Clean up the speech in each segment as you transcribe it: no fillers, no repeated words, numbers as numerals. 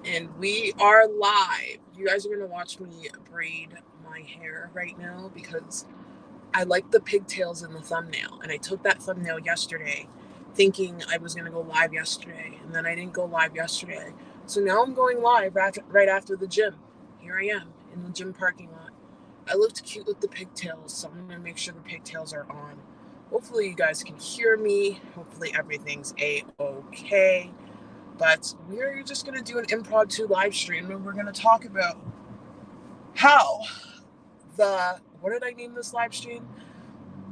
And we are live. You guys are going to watch me braid my hair right now because I like the pigtails in the thumbnail. And I took that thumbnail yesterday thinking I was going to go live yesterday. And then I didn't go live yesterday. So now I'm going live right after the gym. Here I am in the gym parking lot. I looked cute with the pigtails, so I'm going to make sure the pigtails are on. Hopefully you guys can hear me. Hopefully everything's a-okay. But we're just going to do an impromptu live stream and we're going to talk about how what did I name this live stream?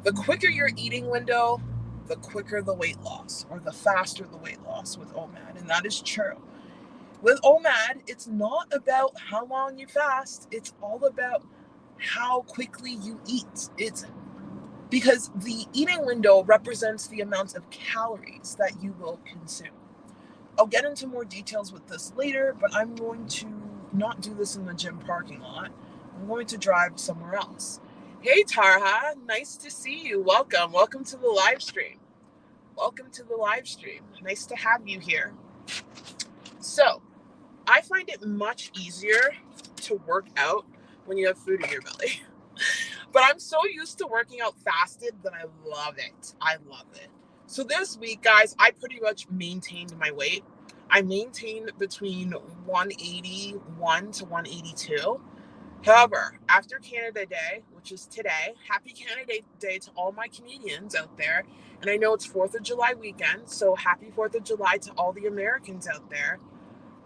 The quicker your eating window, the quicker the weight loss, or the faster the weight loss with Omad. And that is true. With Omad, it's not about how long you fast, it's all about how quickly you eat. It's because the eating window represents the amount of calories that you will consume. I'll get into more details with this later, but I'm going to not do this in the gym parking lot. I'm going to drive somewhere else. Hey, Tarha, nice to see you. Welcome. Welcome to the live stream. Welcome to the live stream. Nice to have you here. So, I find it much easier to work out when you have food in your belly. But I'm so used to working out fasted that I love it. I love it. So this week, guys, I pretty much maintained my weight. I maintained between 181 to 182. However, after Canada Day, which is today, happy Canada Day to all my Canadians out there. And I know it's 4th of July weekend, so happy 4th of July to all the Americans out there.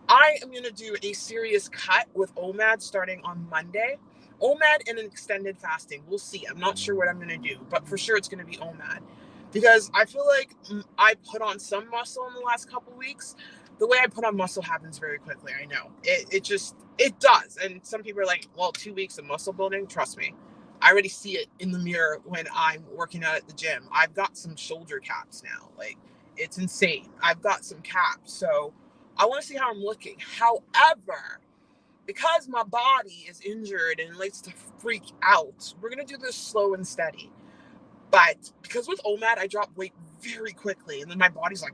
I am going to do a serious cut with Omad starting on Monday. Omad and an extended fasting. We'll see. I'm not sure what I'm going to do, but for sure it's going to be Omad. Because I feel like I put on some muscle in the last couple weeks. The way I put on muscle happens very quickly. I know. It does. And some people are like, well, 2 weeks of muscle building. Trust me. I already see it in the mirror when I'm working out at the gym. I've got some shoulder caps now. Like, it's insane. I've got some caps. So I want to see how I'm looking. However, because my body is injured and likes to freak out, we're going to do this slow and steady. But because with Omad, I drop weight very quickly, and then my body's like,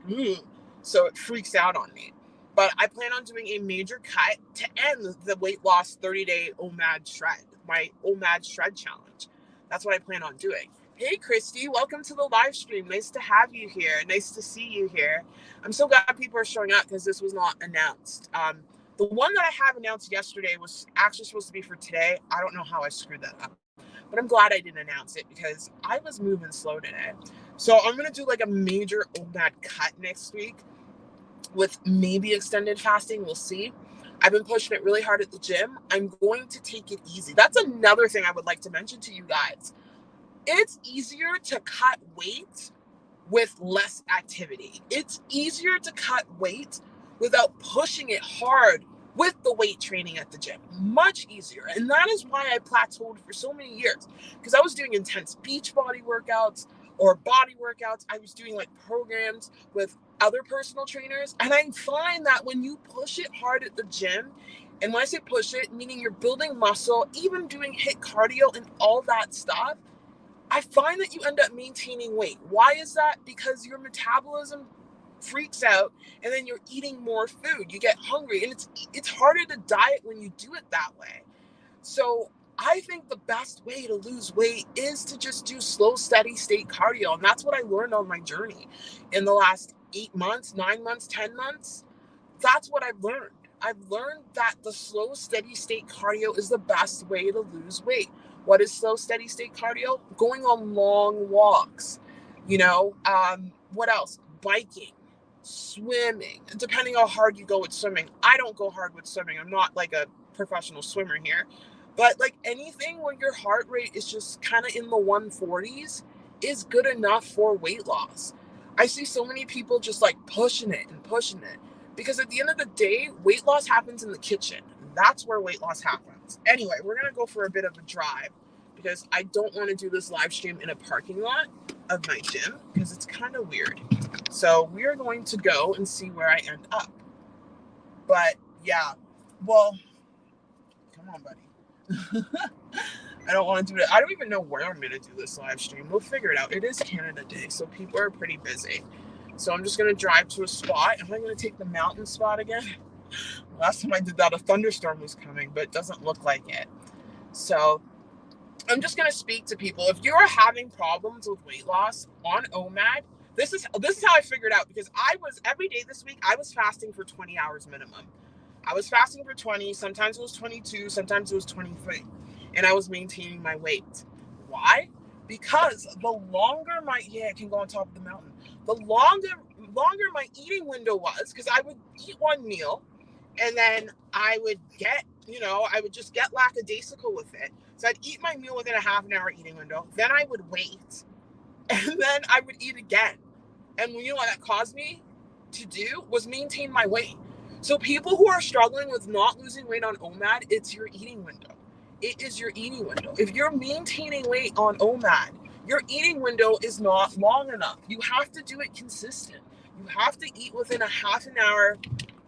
so it freaks out on me. But I plan on doing a major cut to end the weight loss 30-day Omad shred, my Omad shred challenge. That's what I plan on doing. Hey, Christy, welcome to the live stream. Nice to have you here. Nice to see you here. I'm so glad people are showing up because this was not announced. The one that I have announced yesterday was actually supposed to be for today. I don't know how I screwed that up, but I'm glad I didn't announce it because I was moving slow today. So I'm going to do like a major Omad cut next week with maybe extended fasting. We'll see. I've been pushing it really hard at the gym. I'm going to take it easy. That's another thing I would like to mention to you guys. It's easier to cut weight with less activity. It's easier to cut weight without pushing it hard with the weight training at the gym. Much easier. And that is why I plateaued for so many years, because I was doing intense beach body workouts or body workouts. I was doing like programs with other personal trainers. And I find that when you push it hard at the gym, and when I say push it, meaning you're building muscle, even doing HIIT cardio and all that stuff, I find that you end up maintaining weight. Why is that? Because your metabolism freaks out and then you're eating more food. You get hungry, and it's harder to diet when you do it that way. So I think the best way to lose weight is to just do slow, steady state cardio. And that's what I learned on my journey in the last 8 months, 9 months, 10 months. That's what I've learned. I've learned that the slow, steady state cardio is the best way to lose weight. What is slow, steady state cardio? Going on long walks. What else? Biking, swimming, depending how hard you go with swimming. I don't go hard with swimming. I'm not like a professional swimmer here. But like anything where your heart rate is just kind of in the 140s is good enough for weight loss. I see so many people just like pushing it and pushing it. Because at the end of the day, weight loss happens in the kitchen. That's where weight loss happens. Anyway, we're going to go for a bit of a drive because I don't want to do this live stream in a parking lot of my gym because it's kind of weird. So we're going to go and see where I end up. But yeah, well, come on, buddy. I don't want to do it. I don't even know where I'm going to do this live stream. We'll figure it out. It is Canada Day, so people are pretty busy. So I'm just going to drive to a spot. Am I going to take the mountain spot again? Last time I did that, a thunderstorm was coming, but it doesn't look like it. So I'm just going to speak to people. If you're having problems with weight loss on OMAD, this is how I figured out, because I was every day this week, I was fasting for 20 hours minimum. I was fasting for 20, sometimes it was 22, sometimes it was 23, and I was maintaining my weight. Why? Because the longer it can go on top of the mountain. The longer my eating window was, because I would eat one meal and then I would I would just get lackadaisical with it. So I'd eat my meal within a half an hour eating window. Then I would wait. And then I would eat again. And you know what that caused me to do was maintain my weight. So people who are struggling with not losing weight on OMAD, it's your eating window. It is your eating window. If you're maintaining weight on OMAD, your eating window is not long enough. You have to do it consistent. You have to eat within a half an hour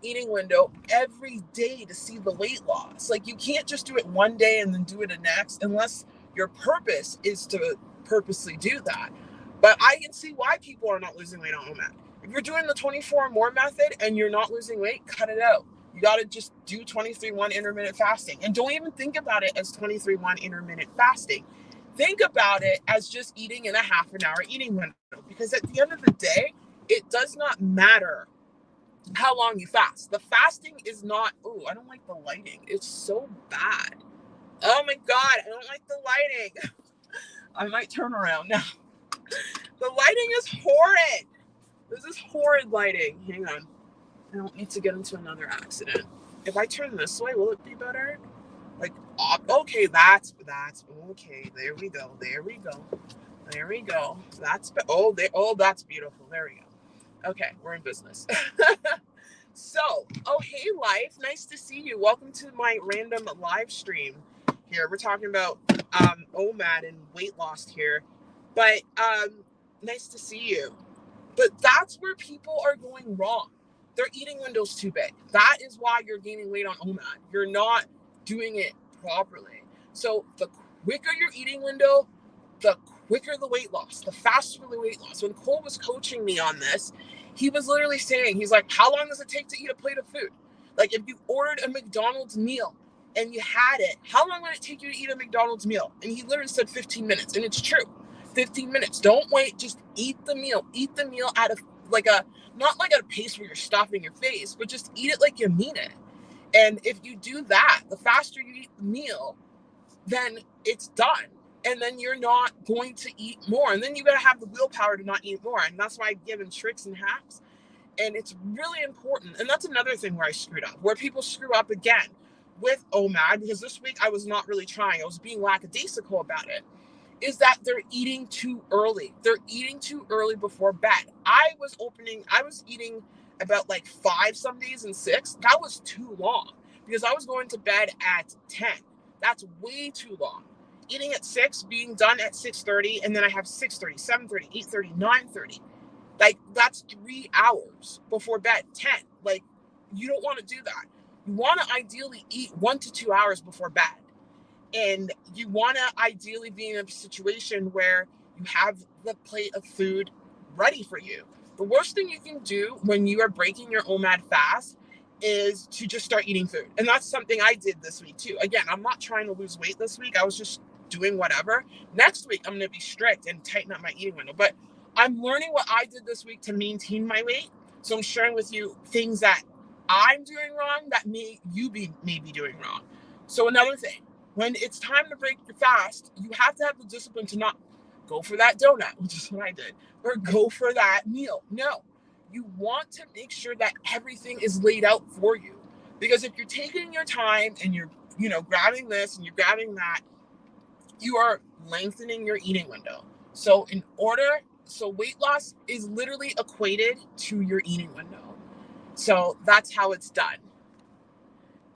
eating window every day to see the weight loss. Like, you can't just do it one day and then do it the next, unless your purpose is to purposely do that. But I can see why people are not losing weight on OMAD. If you're doing the 24 or more method and you're not losing weight, cut it out. You got to just do 23-1 intermittent fasting. And don't even think about it as 23-1 intermittent fasting. Think about it as just eating in a half an hour eating window. Because at the end of the day, it does not matter how long you fast. The fasting is not, I don't like the lighting. It's so bad. Oh my God, I don't like the lighting. I might turn around now. The lighting is horrid. This is horrid lighting. Hang on. I don't need to get into another accident. If I turn this way, will it be better? Okay, that's okay. There we go. That's beautiful. There we go. Okay, we're in business. So, hey, life. Nice to see you. Welcome to my random live stream here. We're talking about OMAD and weight loss here. But nice to see you. But that's where people are going wrong. Their eating window's too big. That is why you're gaining weight on OMAD. You're not doing it properly. So the quicker your eating window, the quicker the weight loss, the faster the weight loss. When Cole was coaching me on this, he was literally saying, he's like, how long does it take to eat a plate of food? Like, if you ordered a McDonald's meal and you had it, how long would it take you to eat a McDonald's meal? And he literally said 15 minutes. And it's true. 15 minutes. Don't wait. Just eat the meal. Eat the meal at not like at a pace where you're stuffing your face, but just eat it like you mean it. And if you do that, the faster you eat the meal, then it's done. And then you're not going to eat more. And then you got to have the willpower to not eat more. And that's why I've given tricks and hacks. And it's really important. And that's another thing where I screwed up, where people screw up again with OMAD, because this week I was not really trying. I was being lackadaisical about it, is that they're eating too early. They're eating too early before bed. I was eating about 5 some days and 6. That was too long, because I was going to bed at 10. That's way too long. Eating at 6, being done at 6:30, and then I have 6:30, 7:30, 8:30, 9:30. That's 3 hours before bed. 10. You don't want to do that. You want to ideally eat 1 to 2 hours before bed. And you want to ideally be in a situation where you have the plate of food ready for you. The worst thing you can do when you are breaking your OMAD fast is to just start eating food. And that's something I did this week too. Again, I'm not trying to lose weight this week. I was just doing whatever. Next week, I'm going to be strict and tighten up my eating window. But I'm learning what I did this week to maintain my weight. So I'm sharing with you things that I'm doing wrong that may be doing wrong. So another thing, when it's time to break your fast, you have to have the discipline to not go for that donut, which is what I did, or go for that meal. No, you want to make sure that everything is laid out for you. Because if you're taking your time and you're, grabbing this and you're grabbing that, you are lengthening your eating window. So weight loss is literally equated to your eating window. So that's how it's done.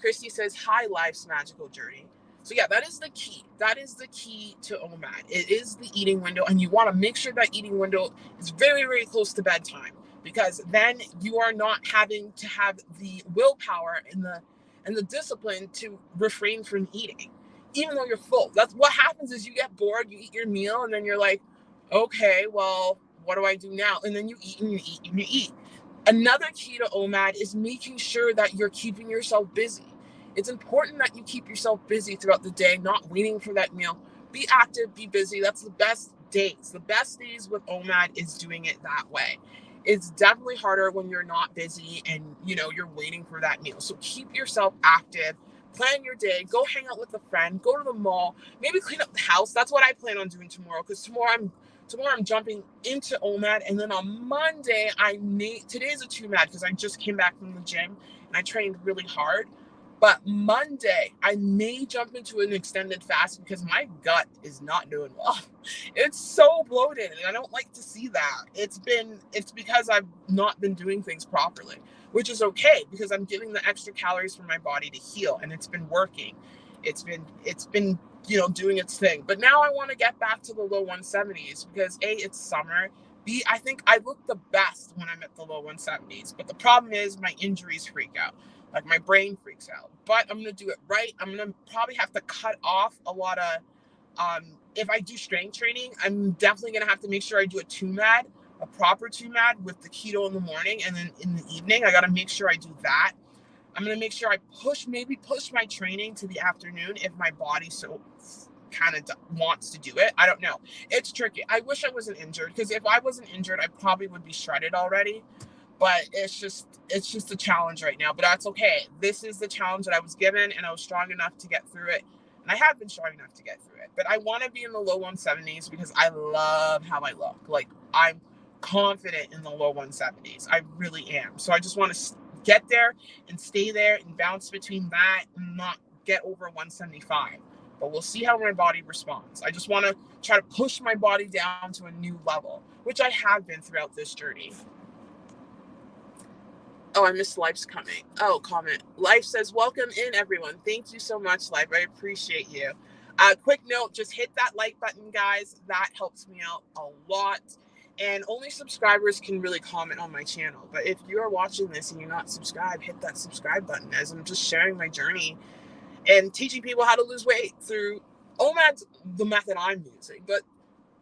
Christy says, hi, life's magical journey. So yeah, that is the key. That is the key to OMAD. It is the eating window, and you want to make sure that eating window is very, very close to bedtime, because then you are not having to have the willpower and the discipline to refrain from eating, even though you're full. That's what happens is you get bored, you eat your meal, and then you're like, okay, well, what do I do now? And then you eat and you eat and you eat. Another key to OMAD is making sure that you're keeping yourself busy. It's important that you keep yourself busy throughout the day, not waiting for that meal. Be active, be busy. That's the best days. The best days with OMAD is doing it that way. It's definitely harder when you're not busy and you're waiting for that meal. So keep yourself active. Plan your day. Go hang out with a friend. Go to the mall. Maybe clean up the house. That's what I plan on doing tomorrow, because tomorrow I'm jumping into OMAD, and then on Monday today's a 2MAD because I just came back from the gym and I trained really hard. But Monday I may jump into an extended fast because my gut is not doing well. It's so bloated and I don't like to see that. It's because I've not been doing things properly, which is okay because I'm giving the extra calories for my body to heal, and it's been working. It's been doing its thing. But now I want to get back to the low 170s because A, it's summer. B, I think I look the best when I'm at the low 170s. But the problem is my injuries freak out. Like my brain freaks out. But I'm gonna do it right. I'm gonna probably have to cut off a lot of if I do strength training, I'm definitely gonna have to make sure I do a 2MAD, a proper 2MAD with the keto in the morning, and then in the evening, I gotta make sure I do that. I'm gonna make sure I push my training to the afternoon if my body so kind of wants to do it. I don't know. It's tricky. I wish I wasn't injured, because if I wasn't injured, I probably would be shredded already. But it's just a challenge right now. But that's okay. This is the challenge that I was given, and I was strong enough to get through it. And I have been strong enough to get through it. But I want to be in the low 170s because I love how I look. Like, I'm confident in the low 170s. I really am. So I just want to get there and stay there and bounce between that and not get over 175. But we'll see how my body responds. I just want to try to push my body down to a new level, which I have been throughout this journey. Oh, I missed Life's coming. Oh, comment. Life says, welcome in, everyone. Thank you so much, Life. I appreciate you. Quick note, just hit that like button, guys. That helps me out a lot. And only subscribers can really comment on my channel. But if you are watching this and you're not subscribed, hit that subscribe button, as I'm just sharing my journey and teaching people how to lose weight through OMAD's the method I'm using. But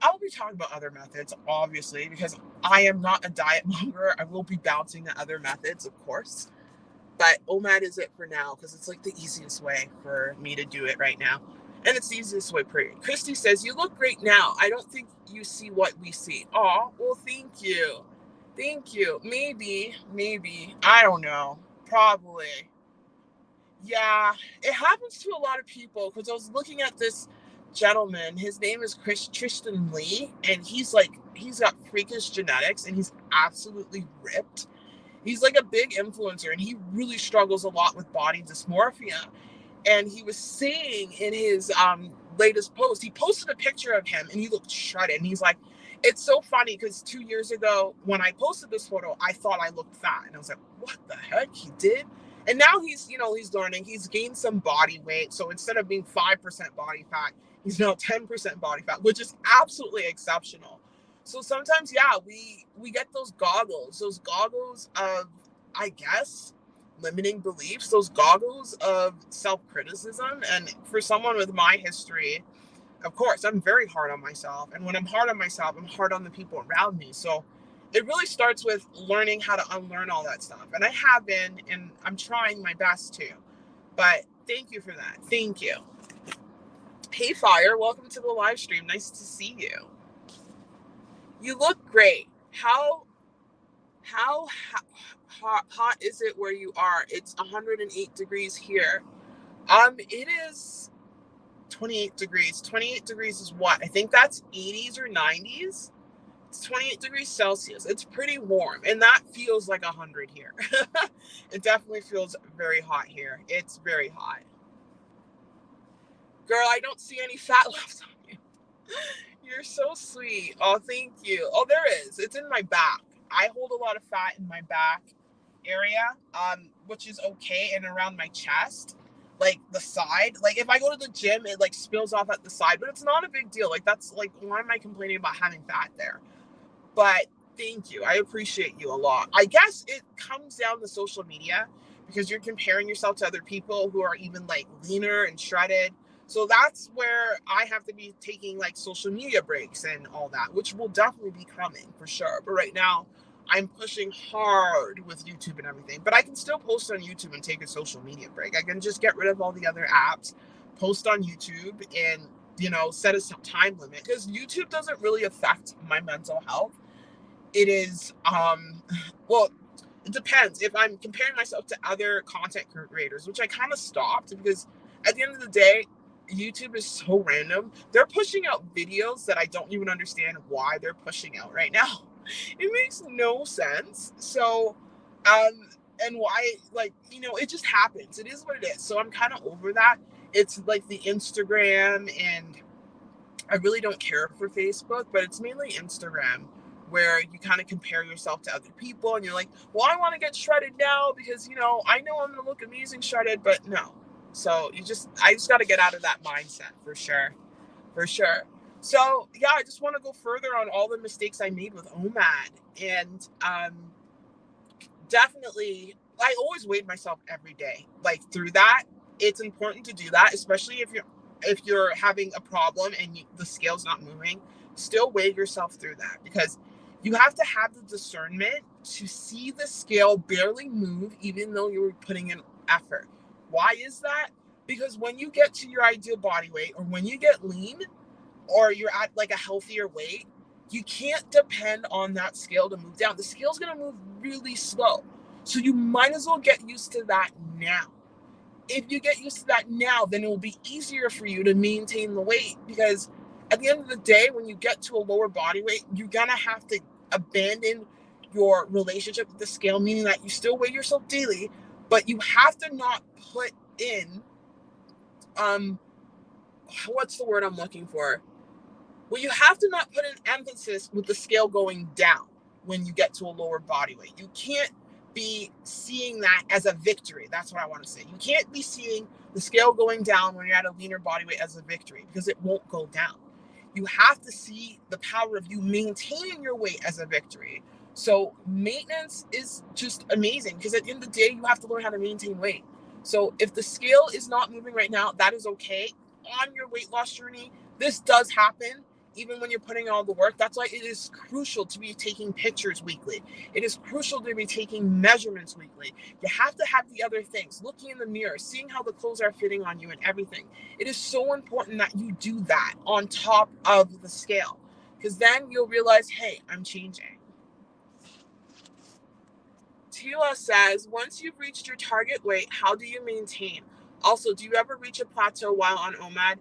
I'll be talking about other methods, obviously, because I am not a diet monger. I will be bouncing to other methods, of course. But OMAD is it for now, because it's like the easiest way for me to do it right now. And it's the easiest way, period. Christy says, you look great now. I don't think you see what we see. Aw, well, thank you. Thank you. Maybe. I don't know. Probably. Yeah, it happens to a lot of people, because I was looking at this gentleman. His name is Tristan Lee, and he's got freakish genetics, and he's absolutely ripped. He's like a big influencer, and he really struggles a lot with body dysmorphia. And he was saying in his latest post, he posted a picture of him and he looked shredded. And he's like, it's so funny because 2 years ago when I posted this photo, I thought I looked fat. And I was like, what the heck? He did? And now he's learning. He's gained some body weight. So instead of being 5% body fat, he's now 10% body fat, which is absolutely exceptional. So sometimes, yeah, we get those goggles of, I guess, limiting beliefs, those goggles of self-criticism. And for someone with my history, of course, I'm very hard on myself. And when I'm hard on myself, I'm hard on the people around me. So it really starts with learning how to unlearn all that stuff. And I have been, and I'm trying my best to. But thank you for that. Thank you. Hey, Fire, welcome to the live stream. Nice to see you. You look great. How hot is it where you are? It's 108 degrees here. It is 28 degrees. 28 degrees is what? I think that's 80s or 90s. It's 28 degrees Celsius. It's pretty warm, and that feels like 100 here. It definitely feels very hot here. It's very hot. Girl, I don't see any fat left on you. You're so sweet. Oh, thank you. Oh, there is. It's in my back. I hold a lot of fat in my back area, which is okay, and around my chest, like the side. Like if I go to the gym, it like spills off at the side, but it's not a big deal. Like that's like, why am I complaining about having fat there? But thank you. I appreciate you a lot. I guess it comes down to social media because you're comparing yourself to other people who are even like leaner and shredded. So that's where I have to be taking like social media breaks and all that, which will definitely be coming for sure. But right now, I'm pushing hard with YouTube and everything, but I can still post on YouTube and take a social media break. I can just get rid of all the other apps, post on YouTube, and set a time limit, because YouTube doesn't really affect my mental health. It is well, it depends. If I'm comparing myself to other content creators, which I kind of stopped, because at the end of the day, YouTube is so random. They're pushing out videos that I don't even understand why they're pushing out right now. It makes no sense. So, and why, like, it just happens. It is what it is. So I'm kind of over that. It's like the Instagram, and I really don't care for Facebook, but it's mainly Instagram, where you kind of compare yourself to other people and you're like, well, I want to get shredded now because, I know I'm going to look amazing shredded, but no. So I just got to get out of that mindset for sure. For sure. So yeah, I just want to go further on all the mistakes I made with Omad. And definitely, I always weighed myself every day. Like, through that, it's important to do that, especially if you're having a problem and the scale's not moving. Still weigh yourself through that, because you have to have the discernment to see the scale barely move, even though you're putting in effort. Why is that? Because when you get to your ideal body weight, or when you get lean, or you're at like a healthier weight, you can't depend on that scale to move down. The scale's going to move really slow. So you might as well get used to that now. If you get used to that now, then it will be easier for you to maintain the weight, because at the end of the day, when you get to a lower body weight, you're going to have to abandon your relationship with the scale, meaning that you still weigh yourself daily, but you have to not put in, what's the word I'm looking for? Well, you have to not put an emphasis with the scale going down when you get to a lower body weight. You can't be seeing that as a victory. That's what I want to say. You can't be seeing the scale going down when you're at a leaner body weight as a victory, because it won't go down. You have to see the power of you maintaining your weight as a victory. So maintenance is just amazing, because at the end of the day, you have to learn how to maintain weight. So if the scale is not moving right now, that is okay. On your weight loss journey, this does happen. Even when you're putting all the work, that's why it is crucial to be taking pictures weekly. It is crucial to be taking measurements weekly. You have to have the other things, looking in the mirror, seeing how the clothes are fitting on you and everything. It is so important that you do that on top of the scale, because then you'll realize, hey, I'm changing. Tila says, once you've reached your target weight, how do you maintain? Also, do you ever reach a plateau while on Omad?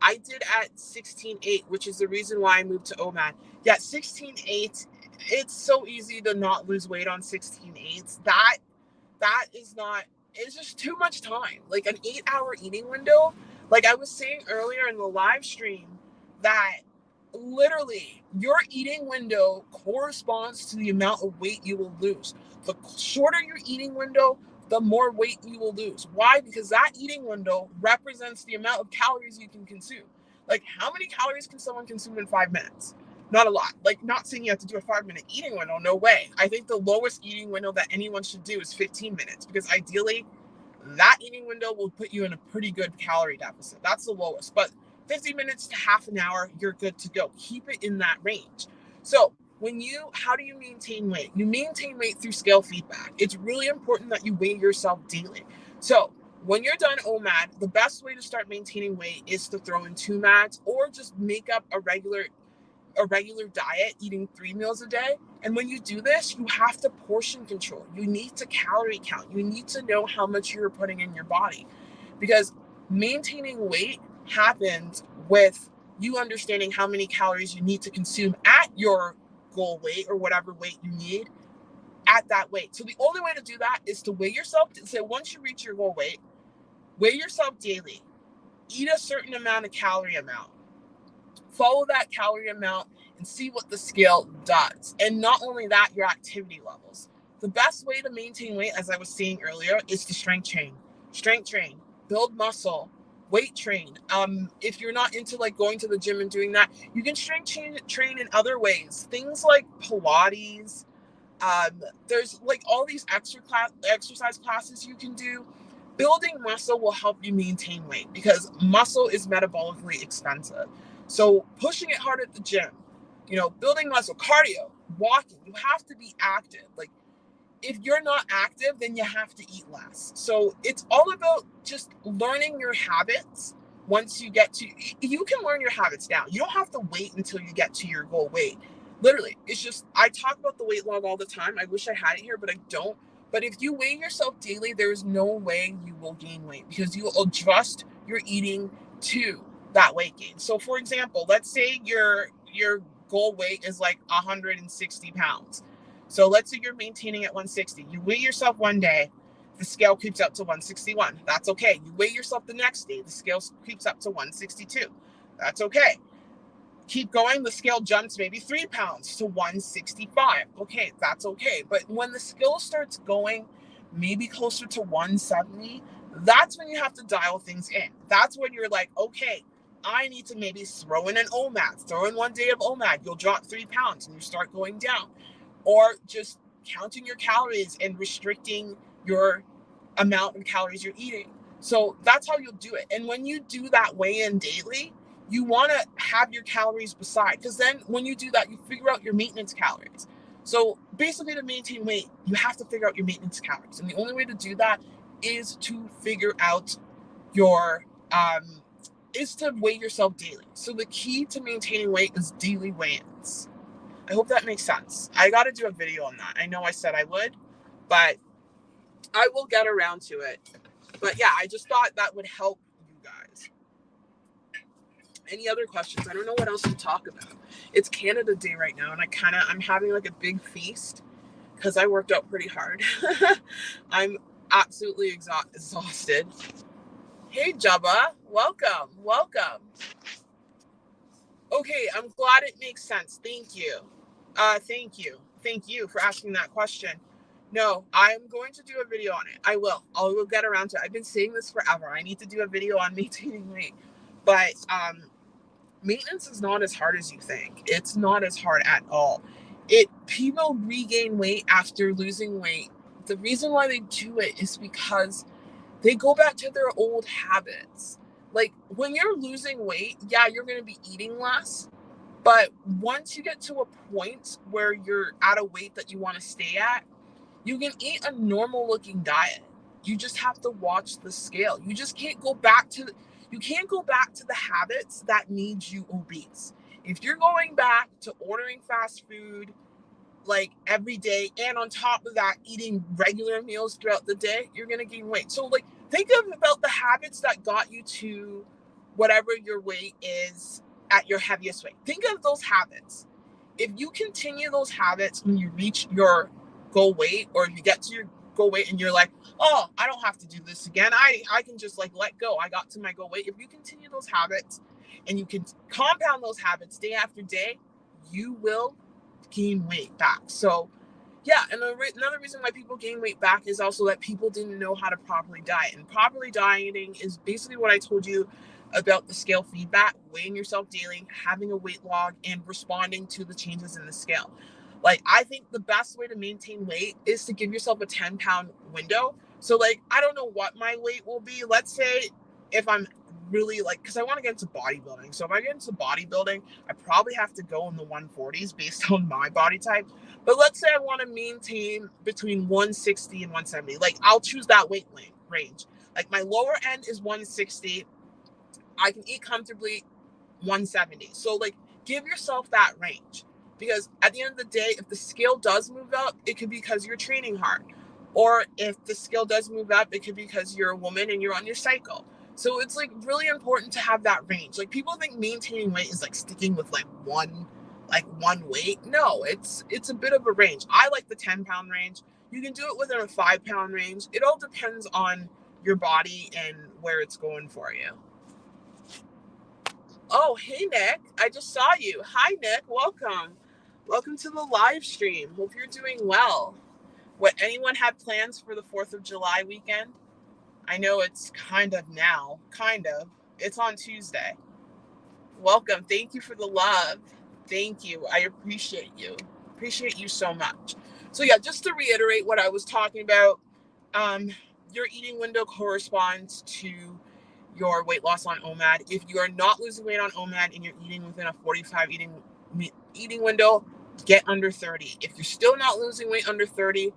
I did at 16.8, which is the reason why I moved to Omad. Yeah, 16.8, it's so easy to not lose weight on 16.8. That is not, it's just too much time. Like an 8-hour eating window. Like I was saying earlier in the live stream, that literally your eating window corresponds to the amount of weight you will lose. The shorter your eating window, the more weight you will lose. Why? Because that eating window represents the amount of calories you can consume. Like, how many calories can someone consume in 5 minutes? Not a lot. Like, not saying you have to do a 5-minute eating window. No way. I think the lowest eating window that anyone should do is 15 minutes, because ideally that eating window will put you in a pretty good calorie deficit. That's the lowest. But 50 minutes to half an hour, you're good to go. Keep it in that range. So how do you maintain weight? You maintain weight through scale feedback. It's really important that you weigh yourself daily. So when you're done OMAD, the best way to start maintaining weight is to throw in 2 MADs, or just make up a regular diet, eating 3 meals a day. And when you do this, you have to portion control. You need to calorie count. You need to know how much you're putting in your body, because maintaining weight happens with you understanding how many calories you need to consume at your goal weight, or whatever weight you need at that weight. So the only way to do that is to weigh yourself. So once you reach your goal weight, weigh yourself daily. Eat a certain amount of calorie amount. Follow that calorie amount and see what the scale does. And not only that, your activity levels. The best way to maintain weight, as I was saying earlier, is to strength train, build muscle, weight train. If you're not into like going to the gym and doing that, you can strength train in other ways. Things like Pilates. There's like all these exercise classes you can do. Building muscle will help you maintain weight, because muscle is metabolically expensive. So pushing it hard at the gym, building muscle, cardio. walking. You have to be active. Like, if you're not active, then you have to eat less. So it's all about just learning your habits. Once you get to, you can learn your habits now. You don't have to wait until you get to your goal weight. Literally, it's just, I talk about the weight log all the time. I wish I had it here, but I don't. But if you weigh yourself daily, there's no way you will gain weight because you will adjust your eating to that weight gain. So for example, let's say your goal weight is like 160 pounds. So let's say you're maintaining at 160. You weigh yourself one day, the scale creeps up to 161. That's okay. You weigh yourself the next day, the scale creeps up to 162. That's okay. Keep going, the scale jumps maybe 3 pounds to 165. Okay, that's okay. But when the scale starts going maybe closer to 170, that's when you have to dial things in. That's when you're like, okay, I need to maybe throw in an Omad, throw in one day of Omad. You'll drop 3 pounds and you start going down. Or just counting your calories and restricting your amount of calories you're eating. So that's how you'll do it. And when you do that weigh in daily, you want to have your calories beside, because then when you do that, you figure out your maintenance calories. So basically, to maintain weight, you have to figure out your maintenance calories. And the only way to do that is to figure out your, is to weigh yourself daily. So the key to maintaining weight is daily weigh-ins. I hope that makes sense. I got to do a video on that. I know I said I would, but I will get around to it. But yeah, I just thought that would help you guys. Any other questions? I don't know what else to talk about. It's Canada Day right now, and I'm having like a big feast because I worked out pretty hard. I'm absolutely exhausted. Hey, Jabba. Welcome. Okay, I'm glad it makes sense. Thank you. Thank you for asking that question. No, I'm going to do a video on it. I will get around to it. I've been saying this forever. I need to do a video on maintaining weight. But maintenance is not as hard as you think. It's not as hard at all. People regain weight after losing weight. The reason why they do it is because they go back to their old habits. Like, when you're losing weight, yeah, you're going to be eating less. But once you get to a point where you're at a weight that you want to stay at, you can eat a normal looking diet. You just have to watch the scale. You just can't go back to the habits that made you obese. If you're going back to ordering fast food like every day, and on top of that eating regular meals throughout the day, you're going to gain weight. So like, think about the habits that got you to whatever your weight is at your heaviest weight. Think of those habits. If you continue those habits when you reach your goal weight, or if you get to your goal weight and you're like, oh, I don't have to do this again, I can just like let go, I got to my goal weight. If you continue those habits and you can compound those habits day after day, you will gain weight back. So yeah, and another reason why people gain weight back is also that people didn't know how to properly diet. And properly dieting is basically what I told you about the scale feedback, weighing yourself daily, having a weight log, and responding to the changes in the scale. Like, I think the best way to maintain weight is to give yourself a 10-pound window. So like, I don't know what my weight will be. Let's say if I'm really like, because I want to get into bodybuilding. So if I get into bodybuilding, I probably have to go in the 140s based on my body type. But let's say I want to maintain between 160 and 170. Like, I'll choose that weight range. Like, my lower end is 160. I can eat comfortably 170. So like, give yourself that range, because at the end of the day, if the scale does move up, it could be because you're training hard. Or if the scale does move up, it could be because you're a woman and you're on your cycle. So it's like really important to have that range. Like, people think maintaining weight is like sticking with like one weight. No, it's a bit of a range. I like the 10-pound range. You can do it within a 5-pound range. It all depends on your body and where it's going for you. Oh, hey, Nick. I just saw you. Hi, Nick. Welcome. Welcome to the live stream. Hope you're doing well. Anyone have plans for the 4th of July weekend? I know it's kind of now. Kind of. It's on Tuesday. Welcome. Thank you for the love. Thank you. I appreciate you. Appreciate you so much. So yeah, just to reiterate what I was talking about, your eating window corresponds to your weight loss on Omad. If you are not losing weight on Omad and you're eating within a 45 eating window, get under 30. If you're still not losing weight under 30,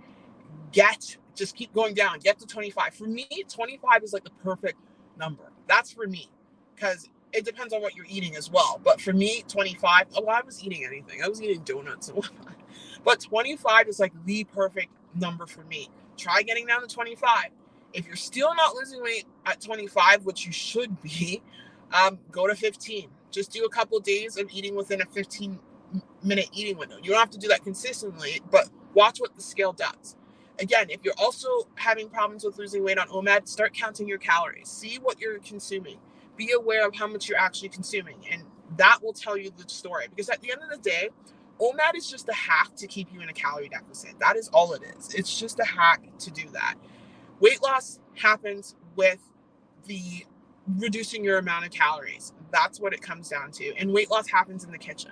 just keep going down, get to 25. For me, 25 is like the perfect number. That's for me, because it depends on what you're eating as well. But for me, 25, I was eating anything. I was eating donuts and whatnot. But 25 is like the perfect number for me. Try getting down to 25. If you're still not losing weight at 25, which you should be, go to 15. Just do a couple of days of eating within a 15-minute eating window. You don't have to do that consistently, but watch what the scale does. Again, if you're also having problems with losing weight on Omad, start counting your calories. See what you're consuming. Be aware of how much you're actually consuming, and that will tell you the story. Because at the end of the day, Omad is just a hack to keep you in a calorie deficit. That is all it is. It's just a hack to do that. Weight loss happens with the reducing your amount of calories. That's what it comes down to. And weight loss happens in the kitchen.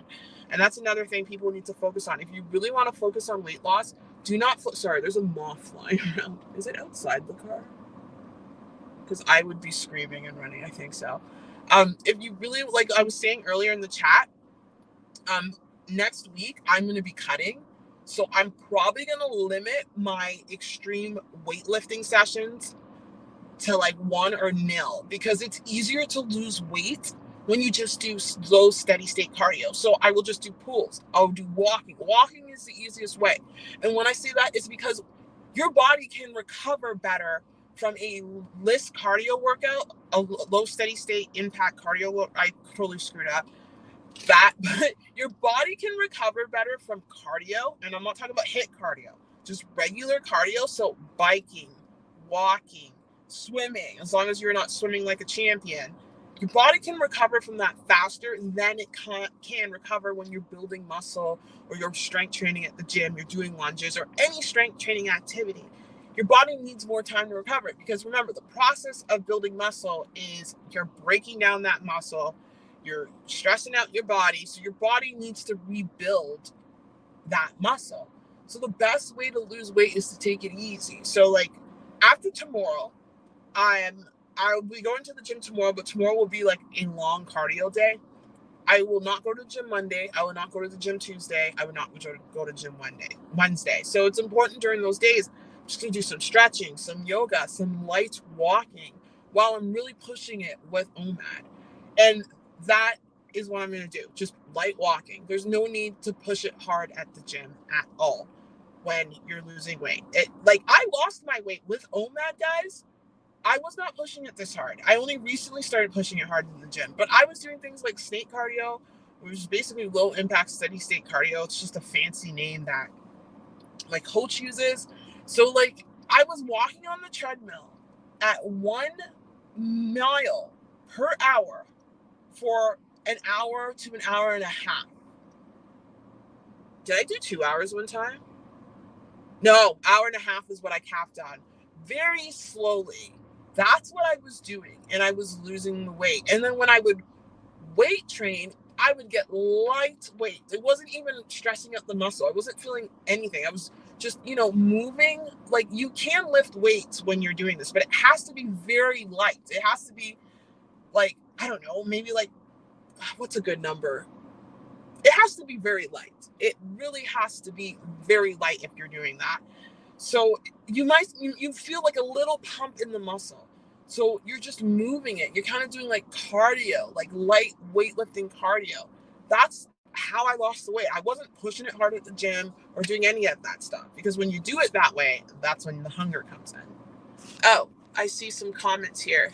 And that's another thing people need to focus on. If you really want to focus on weight loss, do not, sorry, there's a moth flying around. Is it outside the car? Because I would be screaming and running, I think so. If you really, like I was saying earlier in the chat, next week I'm going to be cutting. So I'm probably going to limit my extreme weightlifting sessions to like 1 or 0, because it's easier to lose weight when you just do slow, steady state cardio. So I will just do pulls. I'll do walking. Walking is the easiest way. And when I say that, it's because your body can recover better from a less cardio workout, a low steady state impact cardio. I totally screwed up that, but your body can recover better from cardio. And I'm not talking about HIIT cardio, just regular cardio. So biking, walking, swimming, as long as you're not swimming like a champion, your body can recover from that faster than it can recover when you're building muscle or you're strength training at the gym, you're doing lunges or any strength training activity. Your body needs more time to recover, because remember, the process of building muscle is you're breaking down that muscle, you're stressing out your body, so your body needs to rebuild that muscle. So the best way to lose weight is to take it easy. So like after tomorrow, I'll be going to the gym tomorrow, but tomorrow will be like a long cardio day. I will not go to the gym Monday. I will not go to the gym Tuesday. I will not go to the gym Wednesday. So it's important during those days just to do some stretching, some yoga, some light walking while I'm really pushing it with Omad. And that is what I'm going to do. Just light walking. There's no need to push it hard at the gym at all when you're losing weight. I lost my weight with Omad, guys. I was not pushing it this hard. I only recently started pushing it hard in the gym, but I was doing things like snake cardio, which is basically low impact steady state cardio. It's just a fancy name that my coach uses. So like I was walking on the treadmill at 1 mile per hour for an hour to an hour and a half. Did I do 2 hours one time? No, hour and a half is what I capped on. Very slowly. That's what I was doing, and I was losing the weight. And then when I would weight train, I would get light weight. It wasn't even stressing out the muscle. I wasn't feeling anything. I was just, moving. Like, you can lift weights when you're doing this, but it has to be very light. It has to be like, I don't know, maybe like, what's a good number? It has to be very light. It really has to be very light if you're doing that. So you feel like a little pump in the muscle. So you're just moving it. You're kind of doing like cardio, like light weightlifting cardio. That's how I lost the weight. I wasn't pushing it hard at the gym or doing any of that stuff, because when you do it that way, that's when the hunger comes in. Oh, I see some comments here.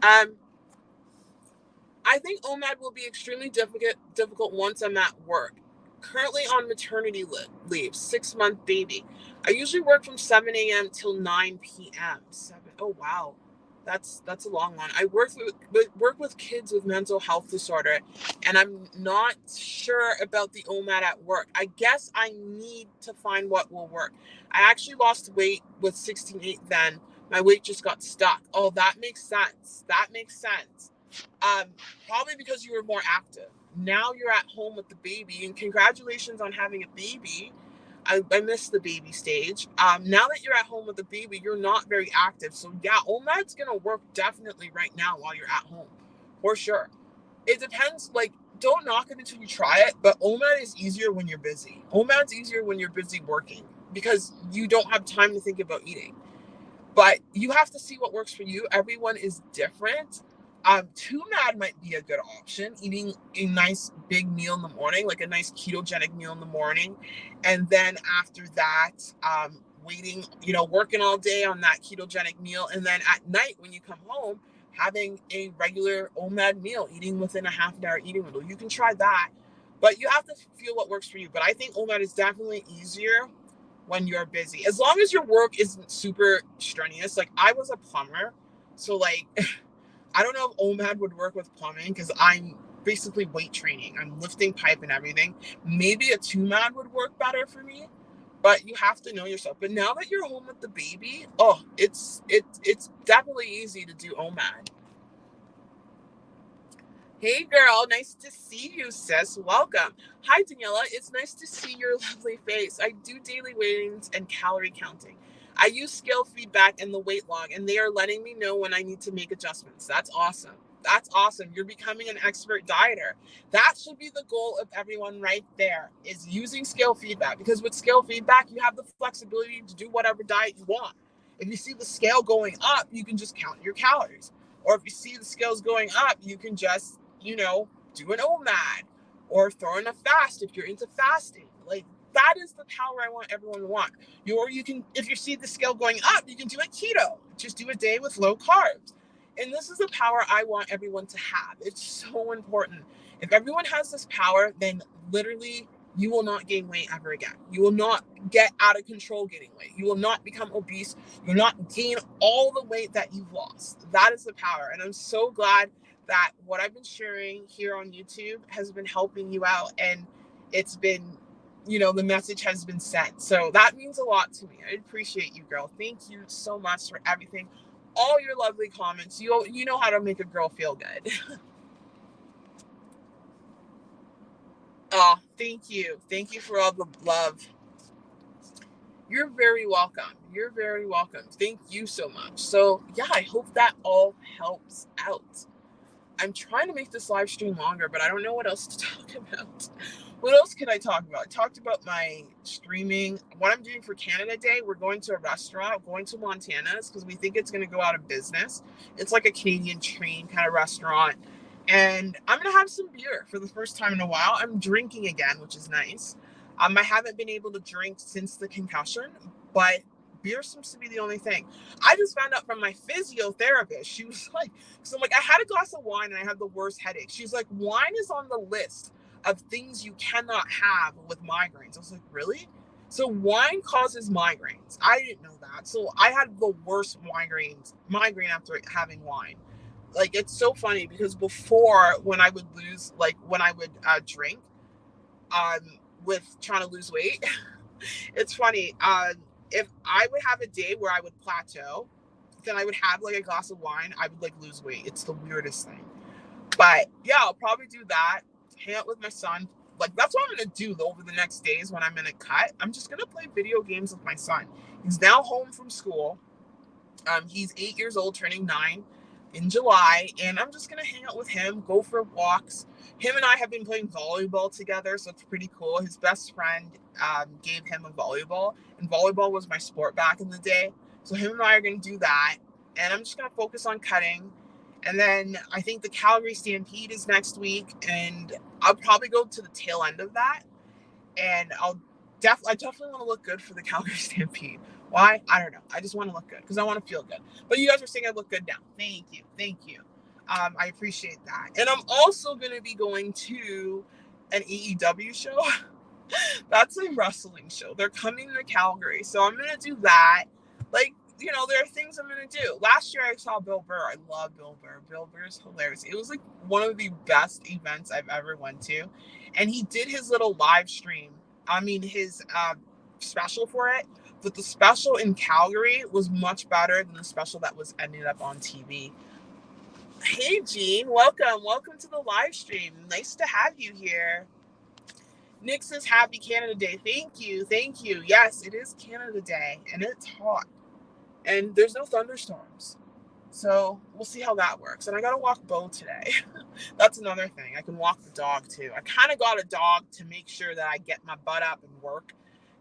I think Omad will be extremely difficult once I'm at work. Currently on maternity leave, 6-month baby. I usually work from 7 a.m. till 9 p.m. Oh, wow. That's a long one. I work with kids with mental health disorder, and I'm not sure about the Omad at work. I guess I need to find what will work. I actually lost weight with 16.8 then. My weight just got stuck. Oh, that makes sense. Probably because you were more active. Now you're at home with the baby, and congratulations on having a baby. I missed the baby stage. Now that you're at home with the baby, you're not very active. So yeah, Omad's gonna work definitely right now while you're at home, for sure. It depends. Like, don't knock it until you try it, but Omad is easier when you're busy. Omad's easier when you're busy working because you don't have time to think about eating. But you have to see what works for you. Everyone is different. Too Mad might be a good option. Eating a nice big meal in the morning, like a nice ketogenic meal in the morning, and then after that, waiting, working all day on that ketogenic meal, and then at night when you come home, having a regular Omad meal, eating within a half an hour eating window. You can try that, but you have to feel what works for you. But I think Omad is definitely easier when you're busy, as long as your work isn't super strenuous. Like I was a plumber, so like I don't know if Omad would work with plumbing because I'm basically weight training. I'm lifting pipe and everything. Maybe a 2 Mad would work better for me, but you have to know yourself. But now that you're home with the baby, oh, it's definitely easy to do Omad. Hey girl, nice to see you, sis. Welcome. Hi Daniela, it's nice to see your lovely face. I do daily weightings and calorie counting. I use scale feedback and the weight log, and they are letting me know when I need to make adjustments. That's awesome. That's awesome. You're becoming an expert dieter. That should be the goal of everyone right there, is using scale feedback, because with scale feedback, you have the flexibility to do whatever diet you want. If you see the scale going up, you can just count your calories. Or if you see the scales going up, you can just do an Omad or throw in a fast if you're into fasting. Like that is the power I want everyone to want. Or you can, if you see the scale going up, you can do a keto. Just do a day with low carbs. And this is the power I want everyone to have. It's so important. If everyone has this power, then literally you will not gain weight ever again. You will not get out of control gaining weight. You will not become obese. You will not gain all the weight that you've lost. That is the power. And I'm so glad that what I've been sharing here on YouTube has been helping you out, and it's been, the message has been sent. So that means a lot to me. I appreciate you, girl. Thank you so much for everything. All your lovely comments. You know how to make a girl feel good. Oh, thank you. Thank you for all the love. You're very welcome. You're very welcome. Thank you so much. So yeah, I hope that all helps out. I'm trying to make this live stream longer, but I don't know what else to talk about. What else can I talk about? I talked about my streaming, what I'm doing for Canada Day. We're going to a restaurant, going to Montana's, because we think it's going to go out of business. It's like a Canadian chain kind of restaurant. And I'm going to have some beer for the first time in a while. I'm drinking again, which is nice. I haven't been able to drink since the concussion, but beer seems to be the only thing. I just found out from my physiotherapist. She was like, so I'm like, I had a glass of wine and I have the worst headache. She's like, wine is on the list of things you cannot have with migraines. I was like, really? So wine causes migraines. I didn't know that. So I had the worst migraine after having wine. Like, it's so funny because before, when I would drink, with trying to lose weight, it's funny. If I would have a day where I would plateau, then I would have like a glass of wine. I would like lose weight. It's the weirdest thing. But yeah, I'll probably do that. Hang out with my son. Like that's what I'm gonna do over the next days when I'm in a cut. I'm just gonna play video games with my son. He's now home from school. He's 8 years old, turning 9 in July, and I'm just gonna hang out with him, go for walks. Him and I have been playing volleyball together, so it's pretty cool. His best friend gave him a volleyball, and volleyball was my sport back in the day. So him and I are gonna do that, and I'm just gonna focus on cutting. And then I think the Calgary Stampede is next week, and I'll probably go to the tail end of that, and I definitely want to look good for the Calgary Stampede. Why? I don't know. I just want to look good because I want to feel good. But you guys are saying I look good now. Thank you. Thank you. I appreciate that. And I'm also going to be going to an AEW show. That's a wrestling show. They're coming to Calgary. So I'm going to do that. Like, there are things I'm going to do. Last year I saw Bill Burr. I love Bill Burr. Bill Burr is hilarious. It was like one of the best events I've ever went to. And he did his little live stream. I mean, his special for it. But the special in Calgary was much better than the special that was ended up on TV. Hey, Jean. Welcome. Welcome to the live stream. Nice to have you here. Nick says, happy Canada Day. Thank you. Thank you. Yes, it is Canada Day. And it's hot. And there's no thunderstorms. So we'll see how that works. And I got to walk Bo today. That's another thing. I can walk the dog too. I kind of got a dog to make sure that I get my butt up and work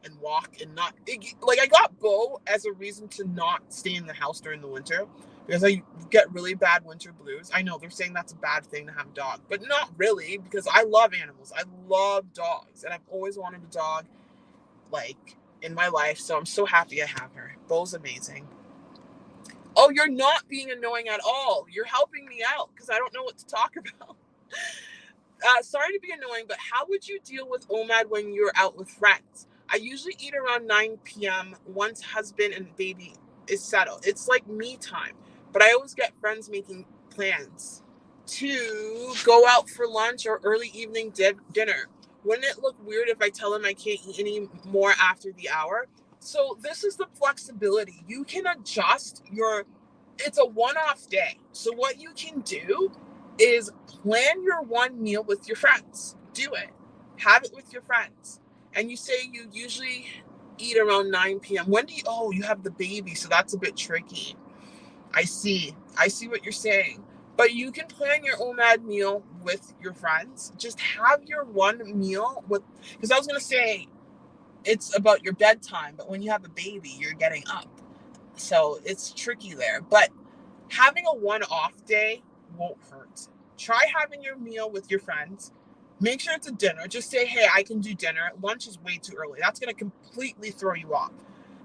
and walk and not like I got Bo as a reason to not stay in the house during the winter because I get really bad winter blues. I know they're saying that's a bad thing to have a dog, but not really because I love animals. I love dogs and I've always wanted a dog like in my life. So I'm so happy I have her. Bo's amazing. Oh, you're not being annoying at all. You're helping me out because I don't know what to talk about. Sorry to be annoying, but how would you deal with Omad when you're out with friends? I usually eat around 9 p.m. once husband and baby is settled. It's like me time, but I always get friends making plans to go out for lunch or early evening dinner. Wouldn't it look weird if I tell them I can't eat any more after the hour? So this is the flexibility. You can adjust it's a one-off day. So what you can do is plan your one meal with your friends. Do it. Have it with your friends. And you say you usually eat around 9 p.m. When do you have the baby, so that's a bit tricky. I see what you're saying. But you can plan your OMAD meal with your friends. Just have your one meal because I was going to say it's about your bedtime, but when you have a baby, you're getting up. So it's tricky there. But having a one-off day won't hurt. Try having your meal with your friends. Make sure it's a dinner. Just say, hey, I can do dinner. Lunch is way too early. That's going to completely throw you off.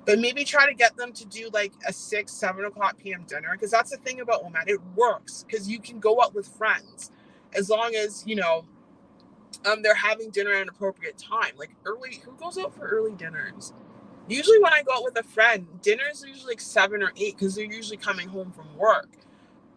But maybe try to get them to do like a 6, 7 o'clock p.m. dinner. Because that's the thing about Omad. It works because you can go out with friends as long as, they're having dinner at an appropriate time. Like early, who goes out for early dinners? Usually when I go out with a friend, dinner is usually like 7 or 8 because they're usually coming home from work.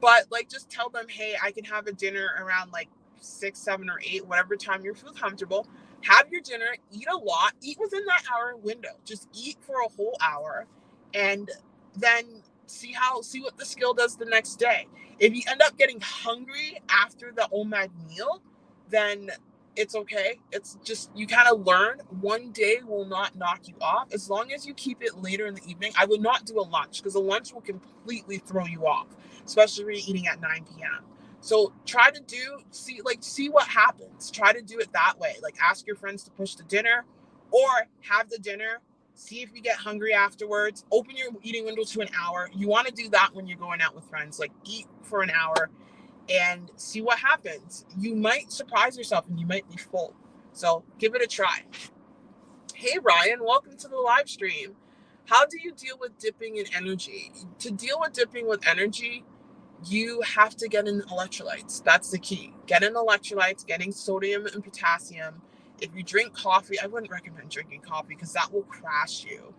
But like just tell them, hey, I can have a dinner around like 6, 7, or 8, whatever time you feel comfortable. Have your dinner, eat a lot, eat within that hour window. Just eat for a whole hour and then see what the skill does the next day. If you end up getting hungry after the OMAD meal, then it's okay. It's just you kind of learn one day will not knock you off as long as you keep it later in the evening. I would not do a lunch because a lunch will completely throw you off, especially when you're eating at 9 p.m. So try to see what happens. Try to do it that way. Like ask your friends to push the dinner or have the dinner. See if you get hungry afterwards. Open your eating window to an hour. You want to do that when you're going out with friends. Like eat for an hour and see what happens. You might surprise yourself and you might be full. So give it a try. Hey, Ryan, welcome to the live stream. How do you deal with dipping in energy? To deal with dipping with energy, you have to get in electrolytes. That's the key. Get in electrolytes, getting sodium and potassium. If you drink coffee, I wouldn't recommend drinking coffee because that will crash you.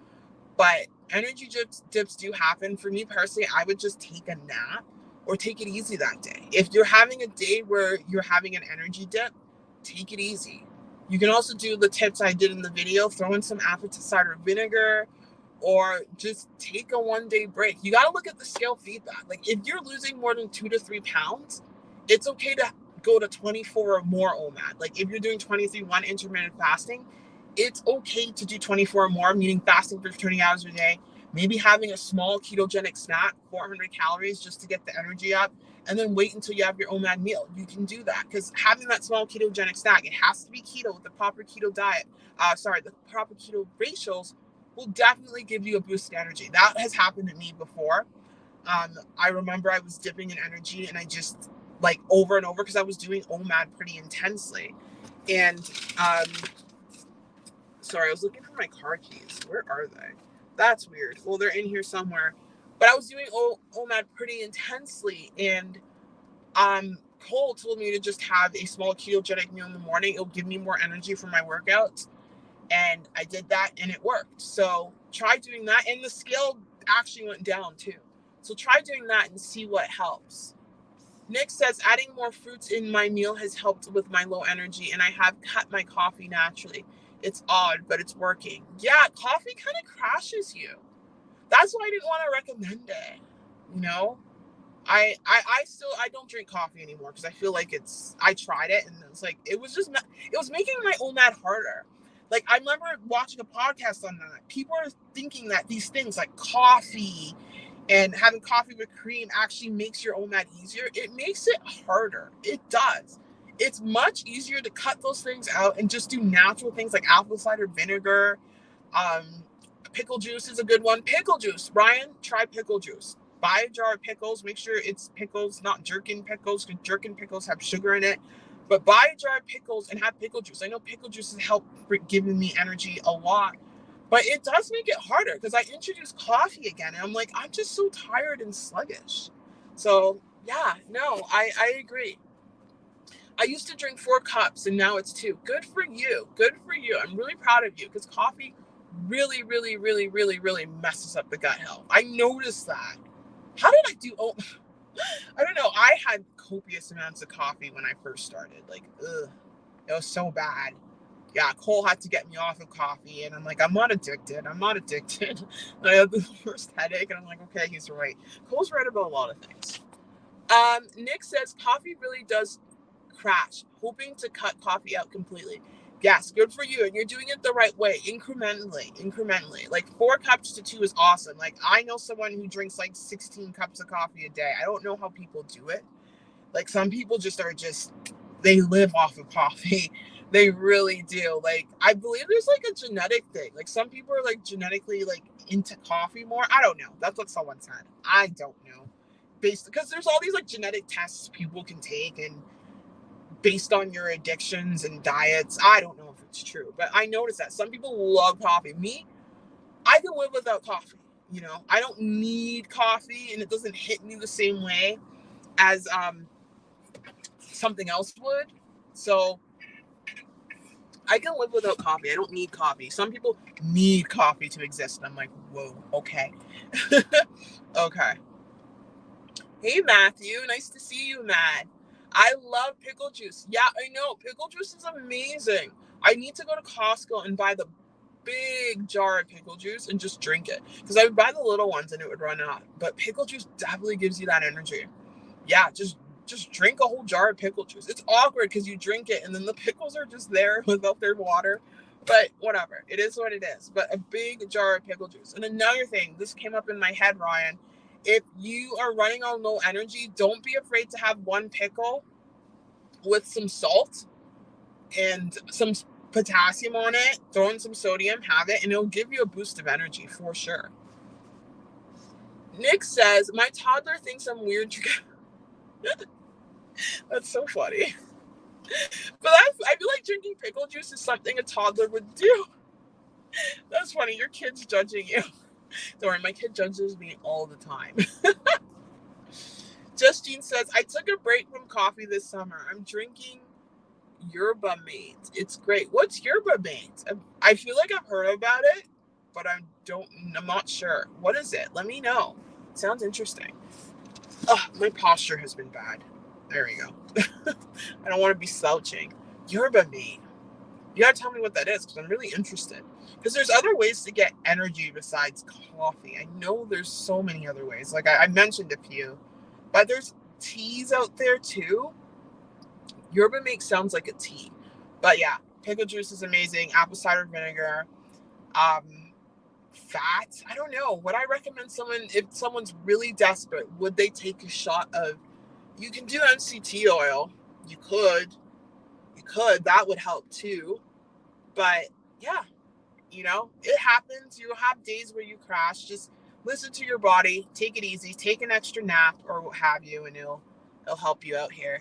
But energy dips do happen. For me personally, I would just take a nap or take it easy that day. If you're having a day where you're having an energy dip, take it easy. You can also do the tips I did in the video, throw in some apple cider vinegar, or just take a 1-day break. You got to look at the scale feedback. Like if you're losing more than 2 to 3 pounds, it's okay to go to 24 or more OMAD. Like if you're doing 23-1 intermittent fasting, it's okay to do 24 or more, meaning fasting for 20 hours a day, maybe having a small ketogenic snack, 400 calories just to get the energy up, and then wait until you have your OMAD meal. You can do that because having that small ketogenic snack, it has to be keto with the proper keto diet. The proper keto ratios will definitely give you a boost in energy. That has happened to me before. I remember I was dipping in energy and I just like over and over because I was doing OMAD pretty intensely. And sorry, I was looking for my car keys. Where are they? That's weird. Well, they're in here somewhere. But I was doing OMAD pretty intensely, and Cole told me to just have a small ketogenic meal in the morning. It'll give me more energy for my workouts. And I did that, and it worked. So try doing that. And the scale actually went down, too. So try doing that and see what helps. Nick says, adding more fruits in my meal has helped with my low energy, and I have cut my coffee naturally. It's odd, but it's working. Yeah, coffee kind of crashes you. That's why I didn't want to recommend it. You know, I don't drink coffee anymore because I feel like I tried it and it's like, it was making my OMAD harder. Like I remember watching a podcast on that. People are thinking that these things like coffee And having coffee with cream actually makes your OMAD easier. It makes it harder. It does. It's much easier to cut those things out and just do natural things like apple cider vinegar. Um, Pickle juice is a good one. Pickle juice. Ryan, try pickle juice. Buy a jar of pickles. Make sure it's pickles, not jerkin pickles, because jerkin pickles have sugar in it. But buy a jar of pickles and have pickle juice. I know pickle juice has helped giving me energy a lot. But it does make it harder because I introduced coffee again. And I'm like, I'm just so tired and sluggish. So, yeah, no, I agree. I used to drink 4 cups and now it's 2. Good for you. Good for you. I'm really proud of you because coffee really, really, really, really, really messes up the gut health. I noticed that. How did I do? Oh, I don't know. I had copious amounts of coffee when I first started. Like, ugh, it was so bad. Yeah, Cole had to get me off of coffee, and I'm like, I'm not addicted. I'm not addicted. And I had the worst headache, and I'm like, okay, he's right. Cole's right about a lot of things. Nick says coffee really does crash, hoping to cut coffee out completely. Yes, good for you. And you're doing it the right way, incrementally. Like 4 cups to 2 is awesome. Like I know someone who drinks like 16 cups of coffee a day. I don't know how people do it. Like some people they live off of coffee. They really do. Like I believe there's like a genetic thing. Like some people are like genetically like into coffee more. I don't know. That's what someone said. I don't know. Based because there's all these like genetic tests people can take and based on your addictions and diets. I don't know if it's true, but I noticed that some people love coffee. Me, I can live without coffee. You know, I don't need coffee and it doesn't hit me the same way as something else would. So I can live without coffee. I don't need coffee. Some people need coffee to exist. And I'm like, whoa, okay. Okay. Hey, Matthew. Nice to see you, Matt. I love pickle juice. Yeah, I know. Pickle juice is amazing. I need to go to Costco and buy the big jar of pickle juice and just drink it. Because I would buy the little ones and it would run out. But pickle juice definitely gives you that energy. Yeah, just drink a whole jar of pickle juice. It's awkward because you drink it and then the pickles are just there without their water. But whatever. It is what it is. But a big jar of pickle juice. And another thing, this came up in my head, Ryan. If you are running on low energy, don't be afraid to have one pickle with some salt and some potassium on it. Throw in some sodium, have it, and it'll give you a boost of energy for sure. Nick says, my toddler thinks I'm weird. That's so funny. But I feel like drinking pickle juice is something a toddler would do. That's funny. Your kid's judging you. Don't worry, my kid judges me all the time. Justine says, I took a break from coffee this summer. I'm drinking yerba mate. It's great. What's yerba mate? I feel like I've heard about it, but I'm not sure. What is it? Let me know. It sounds interesting. Oh, my posture has been bad. There we go. I don't want to be slouching. Yerba mate. You gotta tell me what that is because I'm really interested. Because there's other ways to get energy besides coffee. I know there's so many other ways. Like I mentioned a few, but there's teas out there too. Yerba mate sounds like a tea, but yeah, pickle juice is amazing. Apple cider vinegar, fat. I don't know. Would I recommend if someone's really desperate, would they take a shot of? You can do MCT oil. You could. That would help too. But yeah, it happens. You'll have days where you crash. Just listen to your body. Take it easy. Take an extra nap or what have you, and it'll help you out here.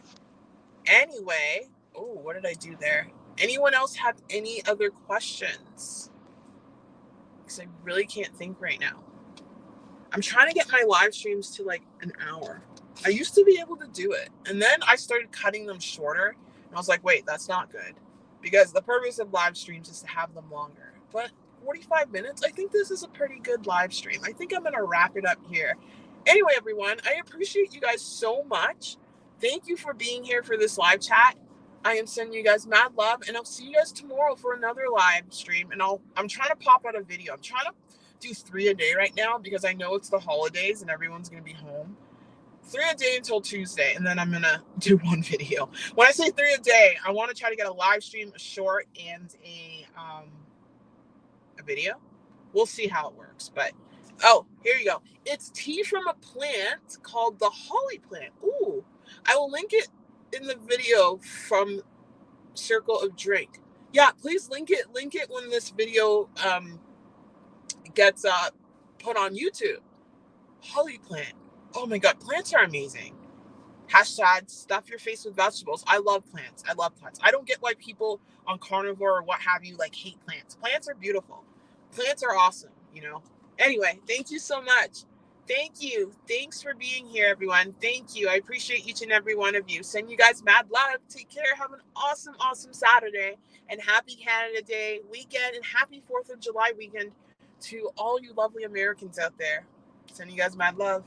Anyway, what did I do there? Anyone else have any other questions? Because I really can't think right now. I'm trying to get my live streams to like an hour. I used to be able to do it. And then I started cutting them shorter. And I was like, wait, that's not good. Because the purpose of live streams is to have them longer. But 45 minutes, I think this is a pretty good live stream. I think I'm going to wrap it up here. Anyway, everyone, I appreciate you guys so much. Thank you for being here for this live chat. I am sending you guys mad love, and I'll see you guys tomorrow for another live stream. And I'm trying to pop out a video. I'm trying to do 3 a day right now because I know it's the holidays and everyone's going to be home. 3 a day until Tuesday, and then I'm going to do 1 video. When I say 3 a day, I want to try to get a live stream, a short, and a video. We'll see how it works, but Oh, here you go. It's tea from a plant called the holly plant. Ooh, I will link it in the video from Circle of Drink. Yeah, please link it. Link it when this video gets put on YouTube. Holly plant. Oh my god, plants are amazing. Hashtag stuff your face with vegetables. I love plants. I love plants. I don't get why people on carnivore or what have you like hate plants. Plants are beautiful. Plants are awesome, you know. Anyway, thank you so much. Thank you. Thanks for being here, everyone. Thank you. I appreciate each and every one of you. Send you guys mad love. Take care. Have an awesome, awesome Saturday and happy Canada Day weekend and happy 4th of July weekend to all you lovely Americans out there. Send you guys mad love.